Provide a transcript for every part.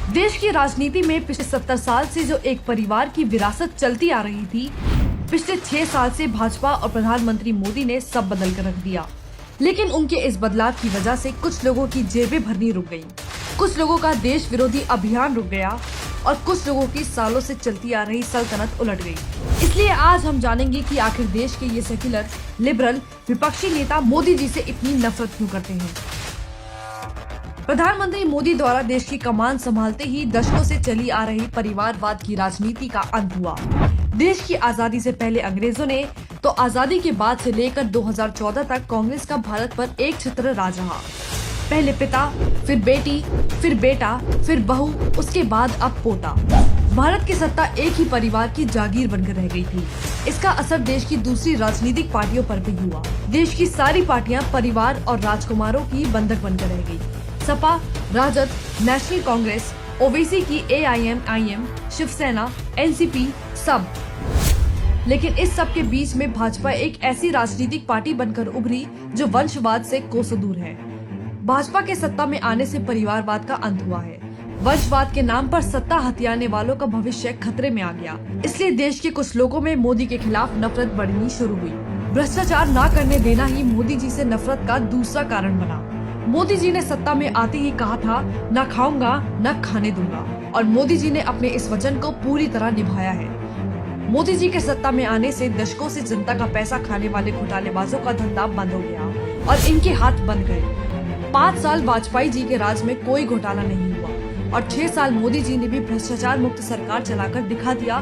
देश की राजनीति में पिछले 70 साल से जो एक परिवार की विरासत चलती आ रही थी, पिछले 6 साल से भाजपा और प्रधानमंत्री मोदी ने सब बदल कर रख दिया। लेकिन उनके इस बदलाव की वजह से कुछ लोगों की जेबें भरनी रुक गयी, कुछ लोगों का देश विरोधी अभियान रुक गया और कुछ लोगों की सालों से चलती आ रही सल्तनत उलट गई। इसलिए आज हम जानेंगे कि आखिर देश के ये सेक्युलर लिबरल विपक्षी नेता मोदी जी से इतनी नफरत क्यों करते हैं। प्रधानमंत्री मोदी द्वारा देश की कमान संभालते ही दशकों से चली आ रही परिवारवाद की राजनीति का अंत हुआ। देश की आजादी से पहले अंग्रेजों ने तो आजादी के बाद से लेकर 2014 तक कांग्रेस का भारत पर एक छत्र राज रहा। पहले पिता, फिर बेटी, फिर बेटा, फिर बहू, उसके बाद अब पोता। भारत की सत्ता एक ही परिवार की जागीर बनकर रह गई थी। इसका असर देश की दूसरी राजनीतिक पार्टियों पर भी हुआ। देश की सारी पार्टियां परिवार और राजकुमारों की बंधक बनकर रह गई। सपा, राजद, नेशनल कांग्रेस, ओवैसी की AIM, शिवसेना, NCP, सब। लेकिन इस सब के बीच में भाजपा एक ऐसी राजनीतिक पार्टी बनकर उभरी जो वंशवाद से कोसों दूर है। भाजपा के सत्ता में आने से परिवारवाद का अंत हुआ है। वंशवाद के नाम पर सत्ता हथियाने वालों का भविष्य खतरे में आ गया। इसलिए देश के कुछ लोगों में मोदी के खिलाफ नफरत बढ़नी शुरू हुई। भ्रष्टाचार न करने देना ही मोदी जी से नफरत का दूसरा कारण बना। मोदी जी ने सत्ता में आते ही कहा था, न खाऊंगा न खाने दूंगा, और मोदी जी ने अपने इस वचन को पूरी तरह निभाया है। मोदी जी के सत्ता में आने से दशकों से जनता का पैसा खाने वाले घोटालेबाजों का धंधा बंद हो गया और इनके हाथ बंद गए। 5 साल वाजपेयी जी के राज में कोई घोटाला नहीं हुआ और 6 साल मोदी जी ने भी भ्रष्टाचार मुक्त सरकार चलाकर दिखा दिया।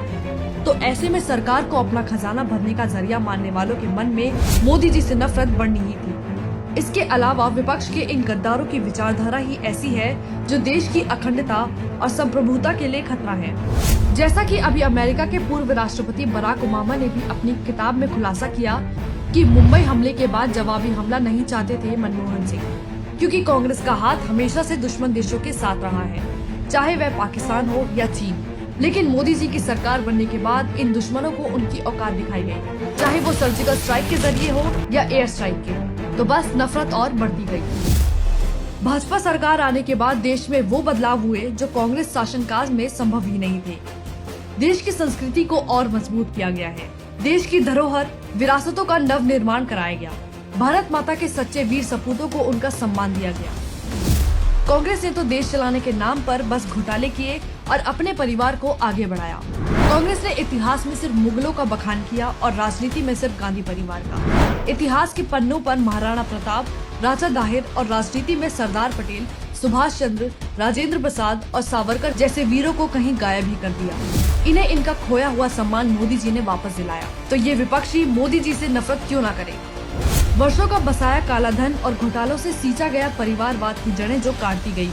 तो ऐसे में सरकार को अपना खजाना भरने का जरिया मानने वालों के मन में मोदी जी से नफरत बढ़नी ही थी। इसके अलावा विपक्ष के इन गद्दारों की विचारधारा ही ऐसी है जो देश की अखंडता और संप्रभुता के लिए खतरा है। जैसा कि अभी अमेरिका के पूर्व राष्ट्रपति बराक ओबामा ने भी अपनी किताब में खुलासा किया कि मुंबई हमले के बाद जवाबी हमला नहीं चाहते थे मनमोहन सिंह, क्योंकि कांग्रेस का हाथ हमेशा से दुश्मन देशों के साथ रहा है, चाहे वह पाकिस्तान हो या चीन। लेकिन मोदी जी की सरकार बनने के बाद इन दुश्मनों को उनकी औकात दिखाई गई, चाहे वो सर्जिकल स्ट्राइक के जरिए हो या एयर स्ट्राइक के, तो बस नफरत और बढ़ती गई। भाजपा सरकार आने के बाद देश में वो बदलाव हुए जो कांग्रेस शासनकाल में संभव ही नहीं थे। देश की संस्कृति को और मजबूत किया गया है। देश की धरोहर, विरासतों का नव निर्माण कराया गया। भारत माता के सच्चे वीर सपूतों को उनका सम्मान दिया गया। कांग्रेस ने तो देश चलाने के नाम पर बस घोटाले किए और अपने परिवार को आगे बढ़ाया। कांग्रेस ने इतिहास में सिर्फ मुगलों का बखान किया और राजनीति में सिर्फ गांधी परिवार का। इतिहास के पन्नों पर महाराणा प्रताप, राजा दाहिर और राजनीति में सरदार पटेल, सुभाष चंद्र, राजेंद्र प्रसाद और सावरकर जैसे वीरों को कहीं गायब ही कर दिया। इन्हें इनका खोया हुआ सम्मान मोदी जी ने वापस दिलाया। तो ये विपक्षी मोदी जी से नफरत क्यों न करे। वर्षों का बसाया काला धन और घोटालों से सींचा गया परिवारवाद की जड़ें जो काटती गई।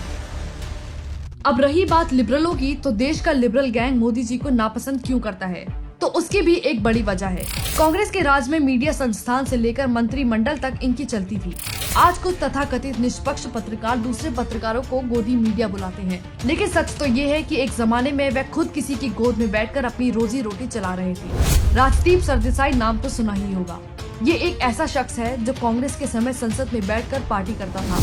अब रही बात लिबरलों की, तो देश का लिबरल गैंग मोदी जी को नापसंद क्यों करता है, तो उसकी भी एक बड़ी वजह है। कांग्रेस के राज में मीडिया संस्थान से लेकर मंत्रिमंडल तक इनकी चलती थी। आज कुछ तथाकथित निष्पक्ष पत्रकार दूसरे पत्रकारों को गोदी मीडिया बुलाते हैं, लेकिन सच तो ये है कि एक जमाने में वह खुद किसी की गोद में बैठकर अपनी रोजी रोटी चला रहे थे। राजदीप सरदेसाई नाम तो सुना ही होगा। ये एक ऐसा शख्स है जो कांग्रेस के समय संसद में बैठकर पार्टी करता था।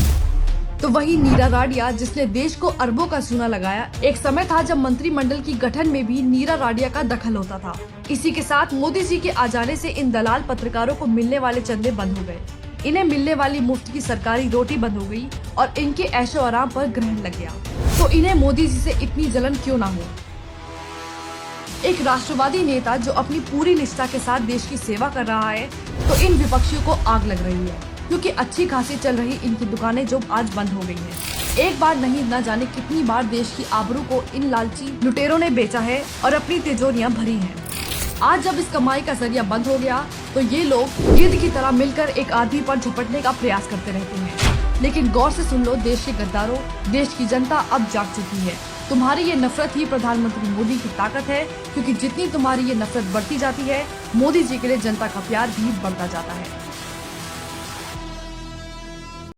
तो वही नीरा राडिया, जिसने देश को अरबों का चूना लगाया। एक समय था जब मंत्रिमंडल की गठन में भी नीरा राडिया का दखल होता था। इसी के साथ मोदी जी के आ जाने से इन दलाल पत्रकारों को मिलने वाले चंदे बंद हो गए। इन्हें मिलने वाली मुफ्त की सरकारी रोटी बंद हो गई और इनके ऐशो आराम पर ग्रहण लग गया। तो इन्हें मोदी जी से इतनी जलन क्यों ना हो। एक राष्ट्रवादी नेता जो अपनी पूरी निष्ठा के साथ देश की सेवा कर रहा है, तो इन विपक्षियों को आग लग रही है, क्योंकि अच्छी खासी चल रही इनकी दुकानें जो आज बंद हो गई हैं। एक बार नहीं, न जाने कितनी बार देश की आबरू को इन लालची लुटेरों ने बेचा है और अपनी तिजोरियां भरी हैं। आज जब इस कमाई का जरिया बंद हो गया, तो ये लोग गिद्ध की तरह मिलकर एक आदमी पर झपटने का प्रयास करते रहते हैं। लेकिन गौर से सुन लो देश के गद्दारों, देश की जनता अब जाग चुकी है। तुम्हारी ये नफरत ही प्रधानमंत्री मोदी की ताकत है, क्योंकि जितनी तुम्हारी ये नफरत बढ़ती जाती है, मोदी जी के लिए जनता का प्यार भी बढ़ता जाता है।